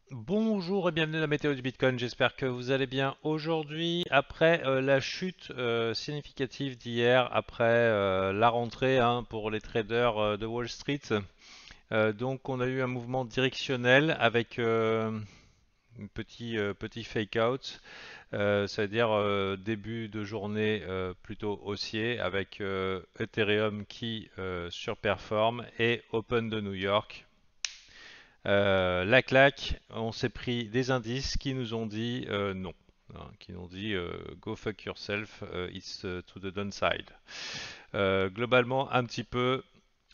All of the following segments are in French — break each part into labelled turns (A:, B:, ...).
A: Bonjour et bienvenue à la météo du Bitcoin, j'espère que vous allez bien aujourd'hui. Après la chute significative d'hier, après la rentrée pour les traders de Wall Street, donc on a eu un mouvement directionnel avec un petit fake out, c'est-à-dire début de journée plutôt haussier avec Ethereum qui surperforme et Open de New York. La claque, on s'est pris des indices qui nous ont dit non. Hein, qui nous ont dit go fuck yourself, it's to the downside. Globalement, un petit peu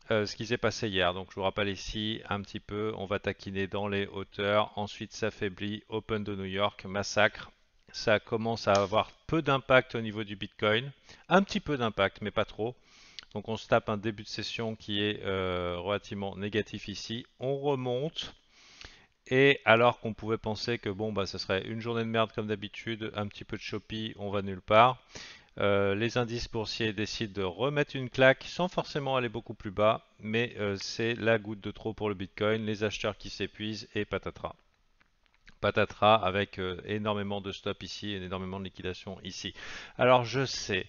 A: ce qui s'est passé hier. Donc je vous rappelle ici, un petit peu, on va taquiner dans les hauteurs, ensuite s'affaiblit, Open de New York, massacre. Ça commence à avoir peu d'impact au niveau du Bitcoin, un petit peu d'impact, mais pas trop. Donc on se tape un début de session qui est relativement négatif ici. On remonte. Et alors qu'on pouvait penser que bon bah ce serait une journée de merde comme d'habitude, un petit peu de Shopee, on va nulle part. Les indices boursiers décident de remettre une claque sans forcément aller beaucoup plus bas, mais c'est la goutte de trop pour le Bitcoin, les acheteurs qui s'épuisent et patatras. Patatras avec énormément de stop ici et énormément de liquidation ici. Alors je sais,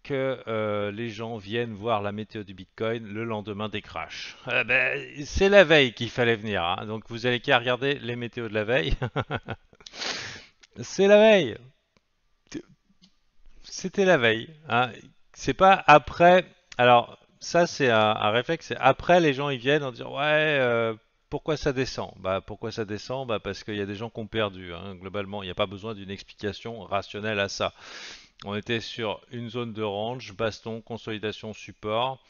A: que les gens viennent voir la météo du Bitcoin le lendemain des crashs. C'est la veille qu'il fallait venir, hein. Donc vous allez qu'à regarder les météos de la veille. C'est la veille. C'était la veille, hein. C'est pas après. Alors ça c'est un réflexe. C'est après les gens ils viennent en disant ouais pourquoi ça descend? Bah pourquoi ça descend? Bah parce qu'il y a des gens qui ont perdu, hein. Globalement il n'y a pas besoin d'une explication rationnelle à ça. On était sur une zone de range, baston, consolidation, support.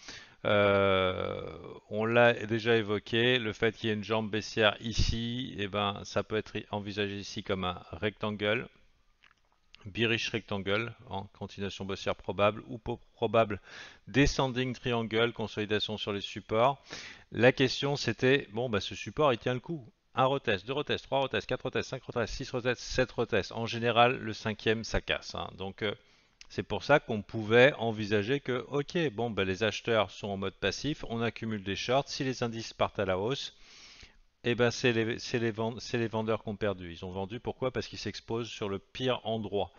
A: Euh, on l'a déjà évoqué, le fait qu'il y ait une jambe baissière ici, eh ben, ça peut être envisagé ici comme un rectangle, bearish rectangle, en continuation baissière probable, ou probable descending triangle, consolidation sur les supports. La question c'était, bon, bah, ce support il tient le coup. Un retest, deux retests, trois retests, quatre retests, cinq retests, six retests, sept retests. En général, le cinquième, ça casse, hein. Donc, c'est pour ça qu'on pouvait envisager que, ok, bon, ben, les acheteurs sont en mode passif, on accumule des shorts, si les indices partent à la hausse, eh ben c'est les vendeurs qui ont perdu. Ils ont vendu, pourquoi? Parce qu'ils s'exposent sur le pire endroit.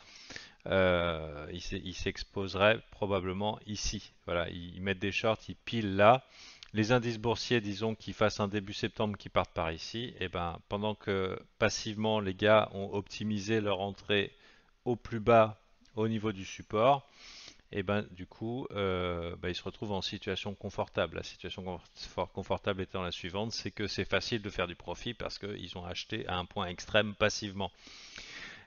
A: Ils s'exposeraient probablement ici. Voilà, ils mettent des shorts, ils pilent là. Les indices boursiers, disons qu'ils fassent un début septembre qui partent par ici, et ben pendant que passivement les gars ont optimisé leur entrée au plus bas au niveau du support, et ben du coup, ils se retrouvent en situation confortable. La situation confortable étant la suivante, c'est que c'est facile de faire du profit parce qu'ils ont acheté à un point extrême passivement.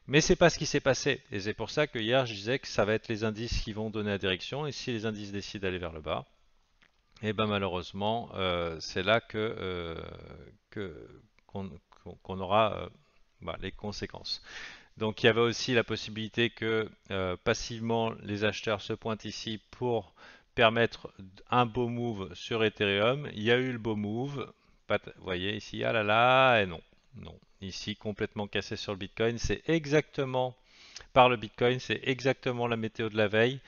A: Mais c'est pas ce qui s'est passé, et c'est pour ça que hier je disais que ça va être les indices qui vont donner la direction, et si les indices décident d'aller vers le bas, et ben malheureusement, c'est là que qu'on qu'on aura les conséquences. Donc il y avait aussi la possibilité que passivement les acheteurs se pointent ici pour permettre un beau move sur Ethereum. Il y a eu le beau move. Vous voyez ici, ah là là, et non. Non. Ici, complètement cassé sur le Bitcoin. C'est exactement, par le Bitcoin, c'est exactement la météo de la veille.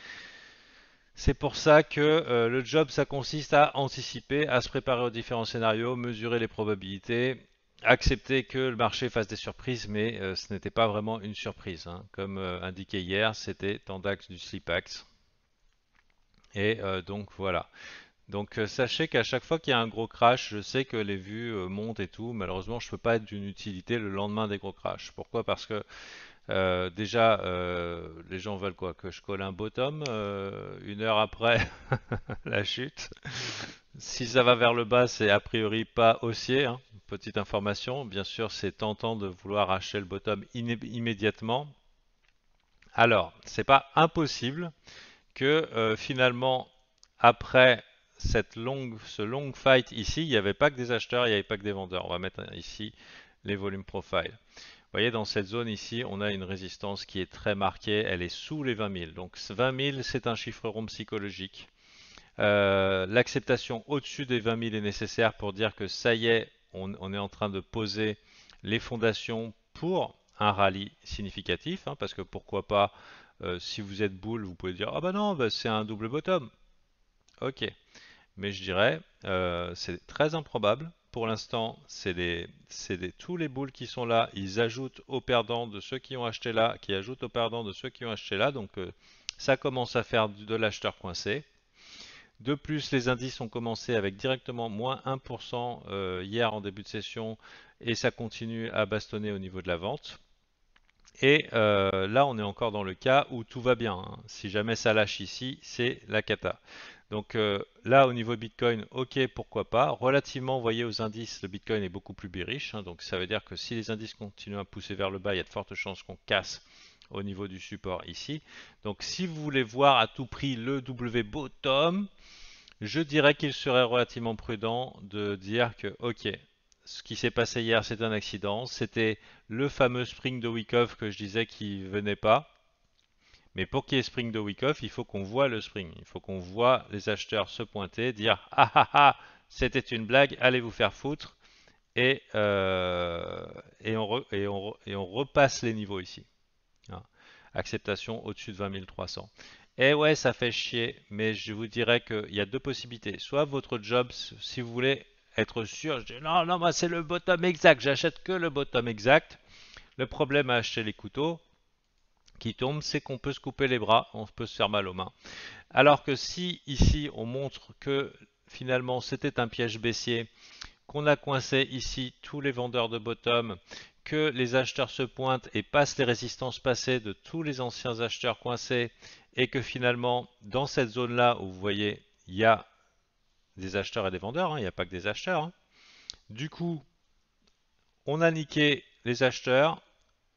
A: C'est pour ça que le job, ça consiste à anticiper, à se préparer aux différents scénarios, mesurer les probabilités, accepter que le marché fasse des surprises, mais ce n'était pas vraiment une surprise, hein. Comme indiqué hier, c'était Tendax du Slipax. Et donc voilà. Donc sachez qu'à chaque fois qu'il y a un gros crash, je sais que les vues montent et tout. Malheureusement, je ne peux pas être d'une utilité le lendemain des gros crashs. Pourquoi? Parce que déjà, les gens veulent quoi? Que je colle un bottom une heure après la chute. Si ça va vers le bas, c'est a priori pas haussier, hein. Petite information. Bien sûr, c'est tentant de vouloir acheter le bottom immédiatement. Alors, c'est pas impossible que finalement, après ce long fight ici, il n'y avait pas que des acheteurs, il n'y avait pas que des vendeurs. On va mettre ici les volumes profile. Vous voyez, dans cette zone ici, on a une résistance qui est très marquée, elle est sous les 20 000. Donc 20 000, c'est un chiffre rond psychologique. L'acceptation au-dessus des 20 000 est nécessaire pour dire que ça y est, on est en train de poser les fondations pour un rallye significatif, hein, parce que pourquoi pas, si vous êtes bull, vous pouvez dire ah bah non, bah c'est un double bottom. Ok, mais je dirais c'est très improbable pour l'instant, tous les boules qui sont là, ils ajoutent aux perdants de ceux qui ont acheté là, qui ajoutent aux perdants de ceux qui ont acheté là. Donc ça commence à faire de l'acheteur coincé. De plus, les indices ont commencé avec directement moins 1% hier en début de session et ça continue à bastonner au niveau de la vente. Et là, on est encore dans le cas où tout va bien, hein. Si jamais ça lâche ici, c'est la cata. Donc là, au niveau Bitcoin, ok, pourquoi pas. Relativement, vous voyez, aux indices, le Bitcoin est beaucoup plus bearish, hein. Donc ça veut dire que si les indices continuent à pousser vers le bas, il y a de fortes chances qu'on casse au niveau du support ici. Donc si vous voulez voir à tout prix le W bottom, je dirais qu'il serait relativement prudent de dire que, ok, ce qui s'est passé hier, c'est un accident. C'était le fameux spring de Wyckoff que je disais qui venait pas. Mais pour qu'il y ait spring de Wyckoff, il faut qu'on voit le spring. Il faut qu'on voit les acheteurs se pointer, dire ah ah ah, c'était une blague, allez vous faire foutre. Et, on repasse les niveaux ici. Hein. Acceptation au-dessus de 20 300. Et ouais, ça fait chier, mais je vous dirais qu'il y a deux possibilités. Soit votre job, si vous voulez être sûr, je dis non, non, moi c'est le bottom exact, j'achète que le bottom exact. Le problème à acheter les couteaux qui tombent, c'est qu'on peut se couper les bras, on peut se faire mal aux mains. Alors que si ici on montre que finalement c'était un piège baissier, qu'on a coincé ici tous les vendeurs de bottom, que les acheteurs se pointent et passent les résistances passées de tous les anciens acheteurs coincés et que finalement dans cette zone là où vous voyez il y a des acheteurs et des vendeurs, hein, il n'y a pas que des acheteurs, hein. Du coup on a niqué les acheteurs,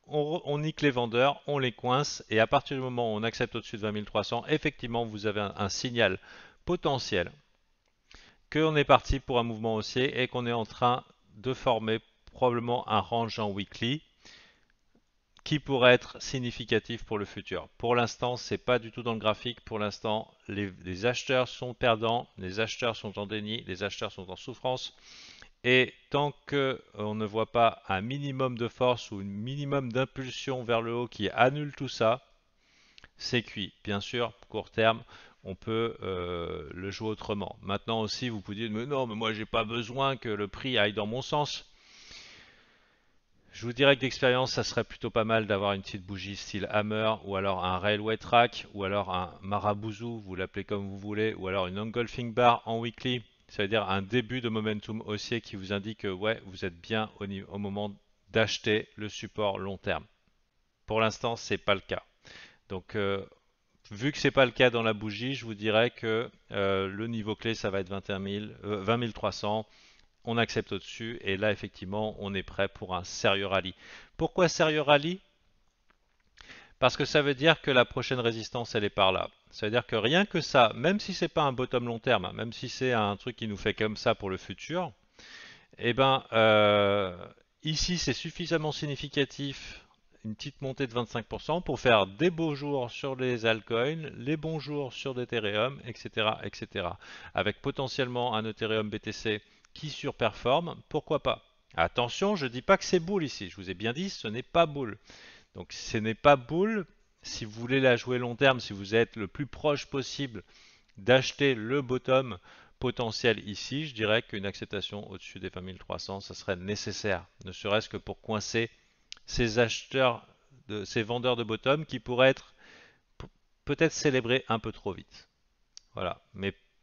A: on nique les vendeurs, on les coince et à partir du moment où on accepte au-dessus de 20 300, effectivement vous avez un signal potentiel qu'on est parti pour un mouvement haussier et qu'on est en train de former probablement un range en weekly qui pourrait être significatif pour le futur. Pour l'instant, c'est pas du tout dans le graphique. Pour l'instant, les acheteurs sont perdants, les acheteurs sont en déni, les acheteurs sont en souffrance. Et tant qu'on ne voit pas un minimum de force ou un minimum d'impulsion vers le haut qui annule tout ça, c'est cuit. Bien sûr, court terme, on peut le jouer autrement. Maintenant aussi, vous pouvez dire, mais non, mais moi j'ai pas besoin que le prix aille dans mon sens. Je vous dirais que d'expérience, ça serait plutôt pas mal d'avoir une petite bougie style hammer, ou alors un railway track, ou alors un marabouzou, vous l'appelez comme vous voulez, ou alors une engulfing bar en weekly. Ça veut dire un début de momentum haussier qui vous indique que ouais, vous êtes bien au moment d'acheter le support long terme. Pour l'instant, c'est pas le cas. Donc vu que c'est pas le cas dans la bougie, je vous dirais que le niveau clé ça va être 20 300. On accepte au-dessus et là effectivement on est prêt pour un sérieux rallye. Pourquoi sérieux rallye? Parce que ça veut dire que la prochaine résistance elle est par là. Ça veut dire que rien que ça, même si c'est pas un bottom long terme, même si c'est un truc qui nous fait comme ça pour le futur, eh ben ici c'est suffisamment significatif, une petite montée de 25% pour faire des beaux jours sur les altcoins, les bons jours sur d'Ethereum, etc., etc. Avec potentiellement un Ethereum BTC qui surperforme, pourquoi pas? Attention, je ne dis pas que c'est boule ici, je vous ai bien dit, ce n'est pas boule. Donc ce n'est pas boule, si vous voulez la jouer long terme, si vous êtes le plus proche possible d'acheter le bottom potentiel ici, je dirais qu'une acceptation au-dessus des 20 300, ça serait nécessaire, ne serait-ce que pour coincer ces acheteurs, ces vendeurs de bottom qui pourraient être peut-être célébrés un peu trop vite. Voilà.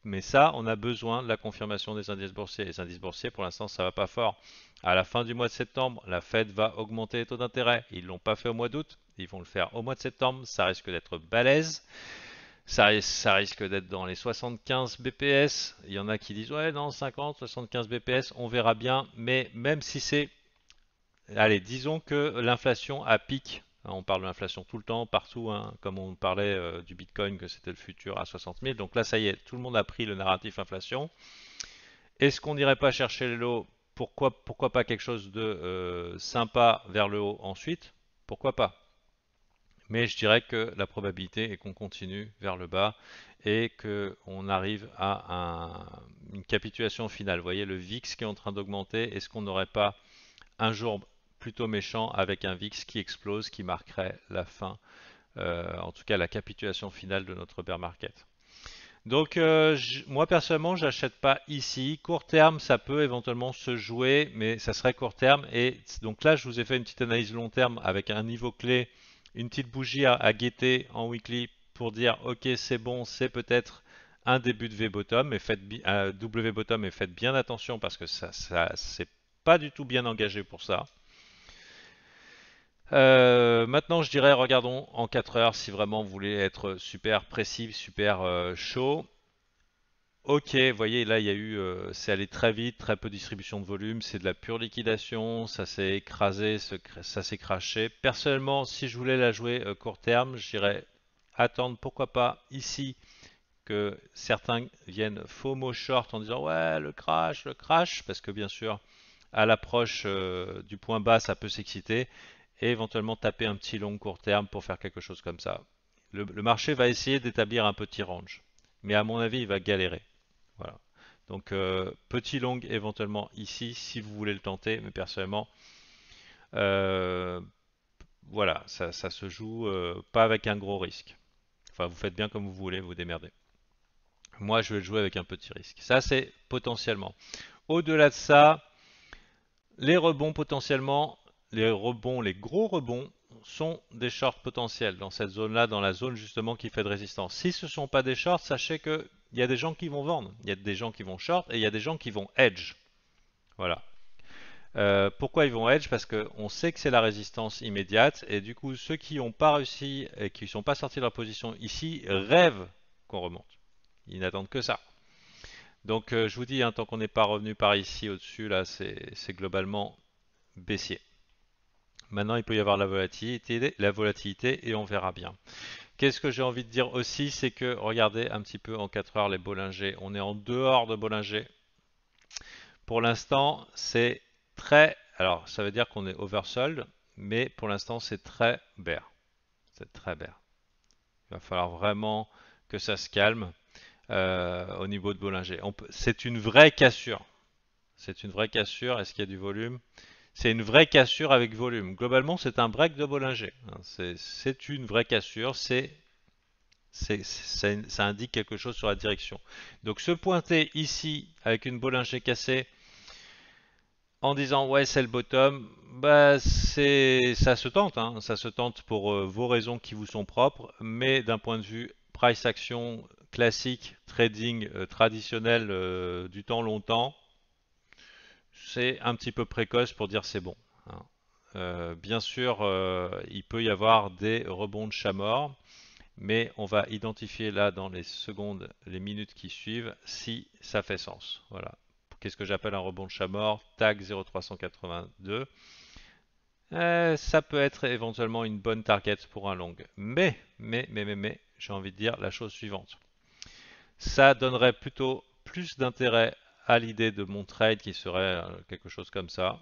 A: Mais ça, on a besoin de la confirmation des indices boursiers. Les indices boursiers, pour l'instant, ça va pas fort. À la fin du mois de septembre, la Fed va augmenter les taux d'intérêt. Ils l'ont pas fait au mois d'août, ils vont le faire au mois de septembre. Ça risque d'être balèze. Ça risque d'être dans les 75 BPS. Il y en a qui disent ouais non 50, 75 BPS, on verra bien. Mais même si c'est, allez, disons que l'inflation a pic. On parle de l'inflation tout le temps, partout, hein, comme on parlait du Bitcoin, que c'était le futur à 60 000. Donc là, ça y est, tout le monde a pris le narratif inflation. Est-ce qu'on n'irait pas chercher les lots? Pourquoi pas quelque chose de sympa vers le haut ensuite? Pourquoi pas? Mais je dirais que la probabilité est qu'on continue vers le bas et qu'on arrive à une capitulation finale. Vous voyez le VIX qui est en train d'augmenter. Est-ce qu'on n'aurait pas un jour plutôt méchant avec un VIX qui explose, qui marquerait la fin, en tout cas la capitulation finale de notre bear market? Donc, moi personnellement, j'achète pas ici. Court terme, ça peut éventuellement se jouer, mais ça serait court terme. Et donc là, je vous ai fait une petite analyse long terme avec un niveau clé, une petite bougie à guetter en weekly pour dire, ok, c'est bon, c'est peut-être un début de V-bottom, mais W bottom, et faites bien attention parce que ça c'est pas du tout bien engagé pour ça. Maintenant, je dirais, regardons en 4 heures si vraiment vous voulez être super précis, super chaud. Ok, vous voyez, là, il y a eu, c'est allé très vite, très peu de distribution de volume, c'est de la pure liquidation, ça s'est écrasé, ça s'est craché. Personnellement, si je voulais la jouer court terme, j'irais attendre, pourquoi pas, ici, que certains viennent FOMO short en disant ouais, le crash, parce que bien sûr, à l'approche du point bas, ça peut s'exciter, et éventuellement taper un petit long court terme pour faire quelque chose comme ça. Le marché va essayer d'établir un petit range, mais à mon avis, il va galérer. Voilà. Donc petit long éventuellement ici si vous voulez le tenter, mais personnellement, euh, voilà, ça se joue pas avec un gros risque. Enfin, vous faites bien comme vous voulez, vous démerdez. Moi, je vais le jouer avec un petit risque. Ça, c'est potentiellement. Au-delà de ça, les rebonds potentiellement, les gros rebonds sont des shorts potentiels dans cette zone-là, dans la zone justement qui fait de résistance. Si ce ne sont pas des shorts, sachez qu'il y a des gens qui vont vendre, il y a des gens qui vont short et il y a des gens qui vont edge. Voilà. Pourquoi ils vont edge? Parce qu'on sait que c'est la résistance immédiate et du coup ceux qui n'ont pas réussi et qui ne sont pas sortis de leur position ici rêvent qu'on remonte. Ils n'attendent que ça. Donc je vous dis, hein, tant qu'on n'est pas revenu par ici au-dessus, là c'est globalement baissier. Maintenant il peut y avoir la volatilité et on verra bien. Qu'est-ce que j'ai envie de dire aussi, c'est que regardez un petit peu en 4 heures les Bollinger. On est en dehors de Bollinger. Pour l'instant, c'est très. Alors, ça veut dire qu'on est oversold, mais pour l'instant, c'est très bear. C'est très bear. Il va falloir vraiment que ça se calme au niveau de Bollinger. C'est une vraie cassure. C'est une vraie cassure. Est-ce qu'il y a du volume? C'est une vraie cassure avec volume. Globalement, c'est un break de Bollinger. C'est une vraie cassure. Ça indique quelque chose sur la direction. Donc, se pointer ici avec une Bollinger cassée en disant ouais c'est le bottom, bah ça se tente, hein, ça se tente pour vos raisons qui vous sont propres, mais d'un point de vue price action classique, trading traditionnel du temps longtemps, c'est un petit peu précoce pour dire c'est bon, hein. Bien sûr, il peut y avoir des rebonds de chat mort, mais on va identifier là dans les secondes, les minutes qui suivent, si ça fait sens. Voilà. Qu'est-ce que j'appelle un rebond de chat mort? Tag 0,382. Ça peut être éventuellement une bonne target pour un long. Mais, j'ai envie de dire la chose suivante. Ça donnerait plutôt plus d'intérêt à l'idée de mon trade qui serait quelque chose comme ça.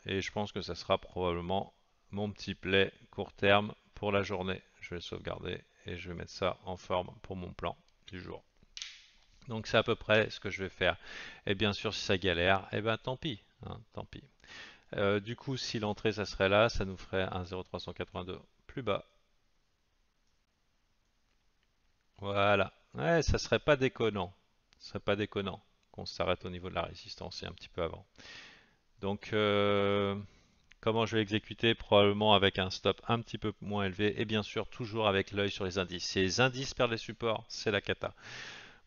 A: Et je pense que ça sera probablement mon petit play court terme pour la journée. Je vais le sauvegarder et je vais mettre ça en forme pour mon plan du jour. Donc c'est à peu près ce que je vais faire. Et bien sûr, si ça galère, eh ben tant pis, hein, tant pis. Du coup, si l'entrée ça serait là, ça nous ferait un 0,382 plus bas. Voilà. Ouais, ça serait pas déconnant. Ce serait pas déconnant qu'on s'arrête au niveau de la résistance et un petit peu avant. Donc, comment je vais exécuter? Probablement avec un stop un petit peu moins élevé et bien sûr toujours avec l'œil sur les indices. Si les indices perdent les supports, c'est la cata.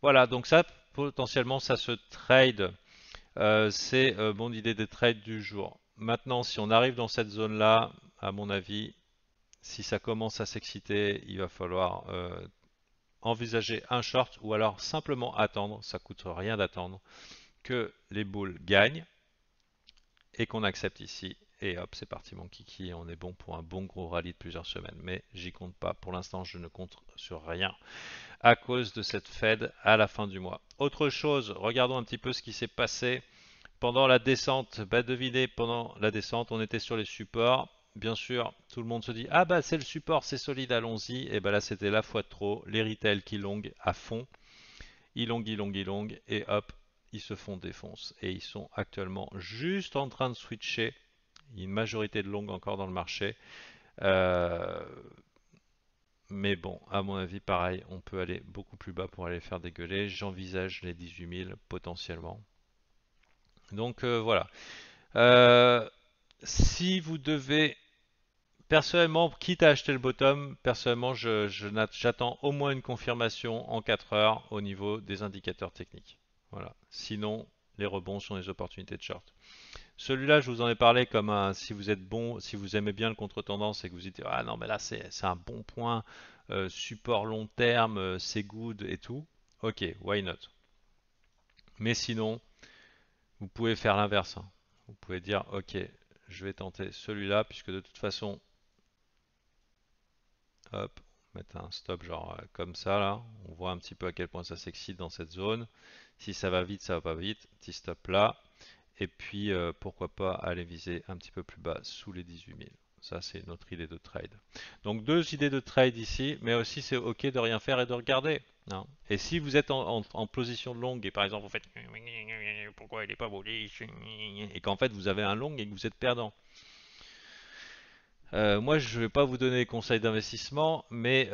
A: Voilà, donc ça, potentiellement, ça se trade. C'est mon idée de trade du jour. Maintenant, si on arrive dans cette zone-là, à mon avis, si ça commence à s'exciter, il va falloir envisager un short ou alors simplement attendre, ça coûte rien d'attendre, que les boules gagnent et qu'on accepte ici. Et hop, c'est parti mon kiki, on est bon pour un bon gros rallye de plusieurs semaines. Mais j'y compte pas, pour l'instant je ne compte sur rien à cause de cette Fed à la fin du mois. Autre chose, regardons un petit peu ce qui s'est passé pendant la descente. Bah devinez, pendant la descente, on était sur les supports. Bien sûr, tout le monde se dit ah bah c'est le support, c'est solide, allons-y. Et bah là c'était la fois de trop, les retail qui long à fond, ils long et hop, ils se font défonce. Et ils sont actuellement juste en train de switcher. Il y a une majorité de long encore dans le marché. Euh, Mais bon, à mon avis, pareil, on peut aller beaucoup plus bas pour aller faire dégueuler. J'envisage les 18 000 potentiellement. Donc voilà. Euh, Si vous devez, personnellement, quitte à acheter le bottom, personnellement, j'attends au moins une confirmation en 4 heures au niveau des indicateurs techniques. Voilà. Sinon, les rebonds sont des opportunités de short. Celui-là, je vous en ai parlé comme un, si vous êtes bon, si vous aimez bien le contre-tendance et que vous dites, ah non, mais là, c'est un bon point, support long terme, c'est good et tout. Ok, why not? Mais sinon, vous pouvez faire l'inverse, hein. Vous pouvez dire, ok, je vais tenter celui-là, puisque de toute façon, hop, mettre un stop genre comme ça là. On voit un petit peu à quel point ça s'excite dans cette zone. Si ça va vite, ça va pas vite. Petit stop là. Et puis pourquoi pas aller viser un petit peu plus bas sous les 18 000. Ça c'est notre idée de trade. Donc deux idées de trade ici, mais aussi c'est ok de rien faire et de regarder, hein. Et si vous êtes en position longue et par exemple vous faites pourquoi il est pas bullish et qu'en fait vous avez un long et que vous êtes perdant, moi, je ne vais pas vous donner des conseils d'investissement, mais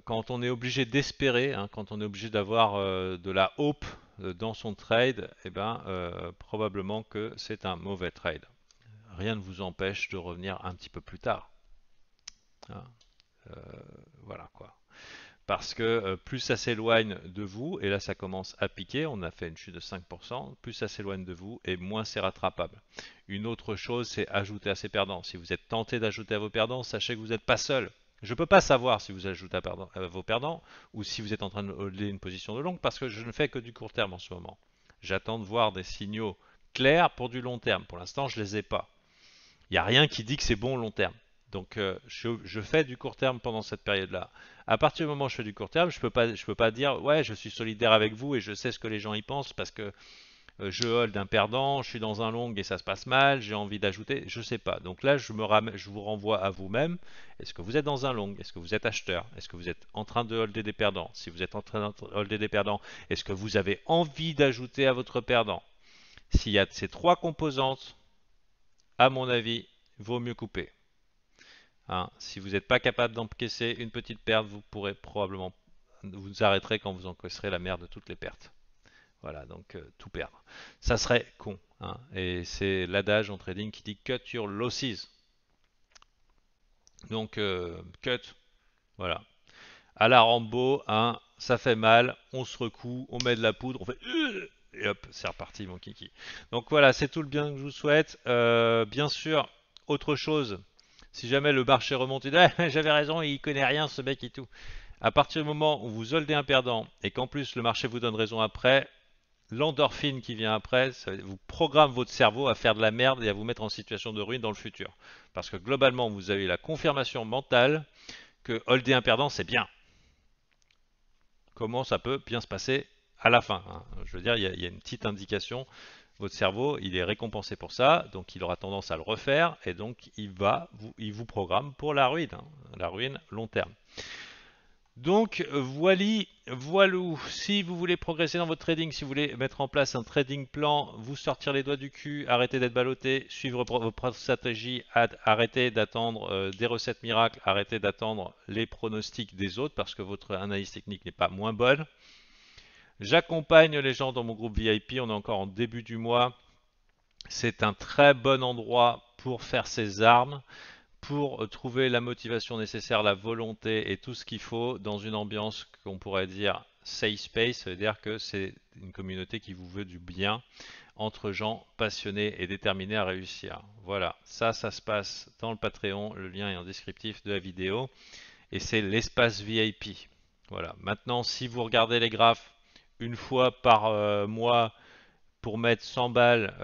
A: quand on est obligé d'espérer, hein, quand on est obligé d'avoir de la hope dans son trade, eh ben, probablement que c'est un mauvais trade. Rien ne vous empêche de revenir un petit peu plus tard, hein. Euh, voilà quoi. Parce que plus ça s'éloigne de vous, et là ça commence à piquer, on a fait une chute de 5%, plus ça s'éloigne de vous et moins c'est rattrapable. Une autre chose, c'est ajouter à ses perdants. Si vous êtes tenté d'ajouter à vos perdants, sachez que vous n'êtes pas seul. Je ne peux pas savoir si vous ajoutez à vos perdants ou si vous êtes en train de holder une position de longue parce que je ne fais que du court terme en ce moment. J'attends de voir des signaux clairs pour du long terme. Pour l'instant, je ne les ai pas. Il n'y a rien qui dit que c'est bon long terme. Donc je fais du court terme pendant cette période-là. À partir du moment où je fais du court terme, je peux pas dire ouais je suis solidaire avec vous et je sais ce que les gens y pensent parce que je hold un perdant, je suis dans un long et ça se passe mal, j'ai envie d'ajouter, je sais pas. Donc là je vous renvoie à vous-même. Est-ce que vous êtes dans un long? Est-ce que vous êtes acheteur? Est-ce que vous êtes en train de holder des perdants? Si vous êtes en train de holder des perdants, est-ce que vous avez envie d'ajouter à votre perdant? S'il y a ces trois composantes, à mon avis, vaut mieux couper, hein. Si vous n'êtes pas capable d'encaisser une petite perte, vous pourrez probablement vous arrêterez quand vous encaisserez la merde de toutes les pertes. Voilà, donc tout perdre. Ça serait con, hein. Et c'est l'adage en trading qui dit cut your losses. Donc cut, voilà. À la Rambo, hein, ça fait mal, on se recoue, on met de la poudre, on fait et hop, c'est reparti mon kiki. Donc voilà, c'est tout le bien que je vous souhaite. Bien sûr, autre chose, si jamais le marché remonte, il dit, ah, j'avais raison, il connaît rien ce mec et tout. À partir du moment où vous holdez un perdant et qu'en plus le marché vous donne raison après, l'endorphine qui vient après, ça vous programme votre cerveau à faire de la merde et à vous mettre en situation de ruine dans le futur. Parce que globalement, vous avez la confirmation mentale que holder un perdant, c'est bien. Comment ça peut bien se passer à la fin, hein. Je veux dire, il y a une petite indication. Votre cerveau, il est récompensé pour ça, donc il aura tendance à le refaire, et donc il vous programme pour la ruine, hein, la ruine long terme. Donc voilou. Si vous voulez progresser dans votre trading, si vous voulez mettre en place un trading plan, vous sortir les doigts du cul, arrêter d'être ballotté, suivre votre stratégie, arrêter d'attendre des recettes miracles, arrêter d'attendre les pronostics des autres parce que votre analyse technique n'est pas moins bonne. J'accompagne les gens dans mon groupe VIP, on est encore en début du mois. C'est un très bon endroit pour faire ses armes, pour trouver la motivation nécessaire, la volonté et tout ce qu'il faut dans une ambiance qu'on pourrait dire safe space, ça veut dire que c'est une communauté qui vous veut du bien entre gens passionnés et déterminés à réussir. Voilà, ça se passe dans le Patreon, le lien est en descriptif de la vidéo et c'est l'espace VIP. Voilà, maintenant si vous regardez les graphes une fois par mois pour mettre 100 balles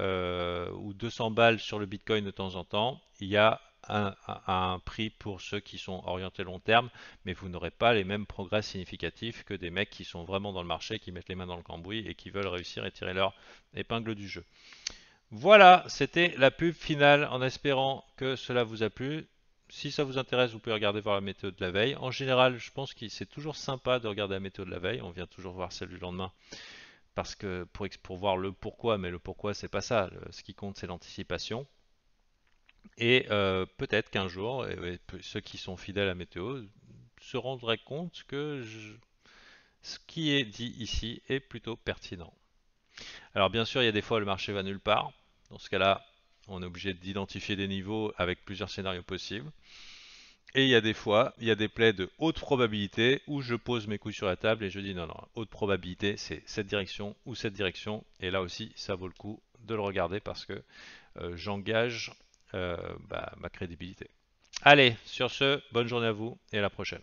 A: ou 200 balles sur le Bitcoin de temps en temps, il y a un prix pour ceux qui sont orientés long terme, mais vous n'aurez pas les mêmes progrès significatifs que des mecs qui sont vraiment dans le marché, qui mettent les mains dans le cambouis et qui veulent réussir et tirer leur épingle du jeu. Voilà, c'était la pub finale en espérant que cela vous a plu. Si ça vous intéresse, vous pouvez regarder voir la météo de la veille. En général, je pense que c'est toujours sympa de regarder la météo de la veille. On vient toujours voir celle du lendemain parce que pour voir le pourquoi, mais le pourquoi c'est pas ça. Ce qui compte c'est l'anticipation. Et peut-être qu'un jour, ceux qui sont fidèles à météo, se rendraient compte que ce qui est dit ici est plutôt pertinent. Alors bien sûr, il y a des fois le marché va nulle part. Dans ce cas-là, on est obligé d'identifier des niveaux avec plusieurs scénarios possibles. Et il y a des fois, il y a des plays de haute probabilité où je pose mes couilles sur la table et je dis non, non, haute probabilité, c'est cette direction ou cette direction. Et là aussi, ça vaut le coup de le regarder parce que j'engage ma crédibilité. Allez, sur ce, bonne journée à vous et à la prochaine.